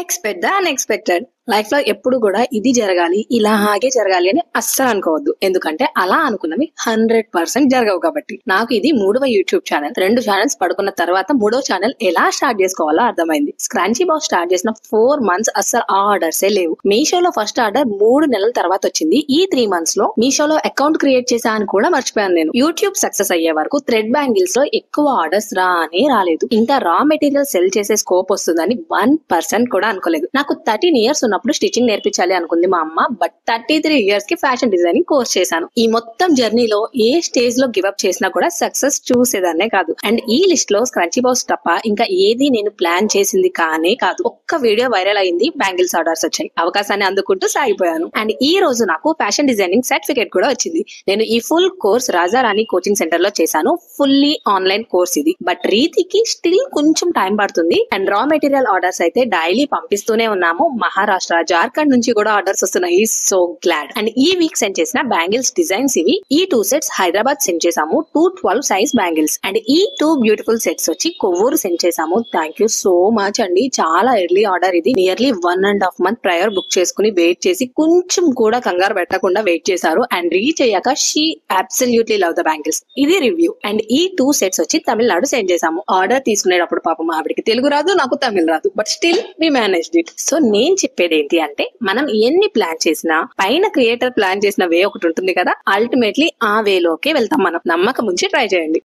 Expect the unexpected. Life లో ఎప్పుడు కూడా ఇది జరగాలి, ఇలాగే జరగాలి అని అస్సలు అనుకోవద్దు. ఎందుకంటే అలా అనుకున్నవి 100% జరగవు. కాబట్టి నాకు ఇది 3వ యూట్యూబ్ ఛానల్. 2 ఛానల్స్ పడుకున్న తర్వాత 3వ ఛానల్ ఎలా స్టార్ట్ చేసుకోవాలో అర్థమైంది. స్క్రాంచీ బాక్స్ స్టార్ట్ చేసిన 4 months అస్సలు ఆర్డర్సే లేవు. మీషోలో ఫస్ట్ ఆర్డర్ 3 నెలల తర్వాత వచ్చింది. ఈ 3 months లో మీషోలో అకౌంట్ క్రియేట్ చేశా అని కూడా మర్చిపోయాను నేను. యూట్యూబ్ సక్సెస్ అయ్యే వరకు థ్రెడ్ బ్యాంగిల్స్ లో ఎక్కువ ఆర్డర్స్ రాలేదు. ఇంకా రా మెటీరియల్ సెల్ చేసే స్కోప్ వస్తుందని 1% కూడా అనుకోలేదు. నాకు 13 years ఉన్నప్పుడు స్టిచింగ్ నేర్పించాలి అనుకుంది మా అమ్మ. బట్ 33 years కి ఫ్యాషన్ డిజైనింగ్ కోర్స్ చేశాను. ఈ మొత్తం జర్నీలో ఏ స్టేజ్ లో గివ్ అప్ చేసినా కూడా సక్సెస్ చూసేదాన్నే కాదు. అండ్ ఈ లిస్ట్ లో స్క్రంచీ బాక్స్ తప్ప ఇంకా ఏది నేను ప్లాన్ చేసింది కానే కాదు. ఒక్క వీడియో వైరల్ అయింది, బ్యాంగిల్స్ ఆర్డర్స్ వచ్చాయి. అవకాశాన్ని అందుకుంటూ సాగిపోయాను. అండ్ ఈ రోజు నాకు ఫ్యాషన్ డిజైనింగ్ సర్టిఫికేట్ కూడా వచ్చింది. నేను ఈ ఫుల్ కోర్స్ రాజారాణి కోచింగ్ సెంటర్ లో చేశాను. ఫుల్లీ ఆన్లైన్ కోర్స్ ఇది. బట్ రీతికి స్టిల్ కొంచెం టైం పడుతుంది. అండ్ రా మెటీరియల్ ఆర్డర్స్ అయితే డైలీ పంపిస్తూనే ఉన్నాము. మహారాష్ట్ర, జార్ఖండ్ నుంచి కూడా ఆర్డర్స్ వస్తున్నాయి. So glad. అండ్ ఈ వీక్ సెండ్ చేసిన బ్యాంగిల్స్ డిజైన్స్ ఇవి. ఈ 2 sets హైదరాబాద్ సెండ్ చేసాము. 212 size బ్యాంగిల్స్. అండ్ ఈ 2 బ్యూటిఫుల్ సెట్స్ వచ్చి కొవ్వూరు సెండ్ చేసాము. థ్యాంక్ యూ సో మచ్ అండి. చాలా ఎర్లీ ఆర్డర్ ఇది. నియర్లీ 1.5 month ప్రయర్ బుక్ చేసుకుని వెయిట్ చేసి కొంచెం కూడా కంగారు పెట్టకుండా వెయిట్ చేశారు. అండ్ రీచ్ అయ్యాక she absolutely love the bangles. ఇది రివ్యూ. అండ్ ఈ 2 sets వచ్చి తమిళనాడు సెండ్ చేసాము. ఆర్డర్ తీసుకునేటప్పుడు పాపం ఆవిడికి తెలుగు రాదు, నాకు తమిళ రాదు. But still we managed it. So నేను చెప్పేది ఏంటి అంటే, మనం ఎన్ని ప్లాన్ చేసినా పైన క్రియేటర్ ప్లాన్ చేసిన వే ఒకటి ఉంటుంది కదా, అల్టిమేట్లీ ఆ వేలోకే వెళ్తాం మనం. నమ్మకం ఉంచి ట్రై చేయండి.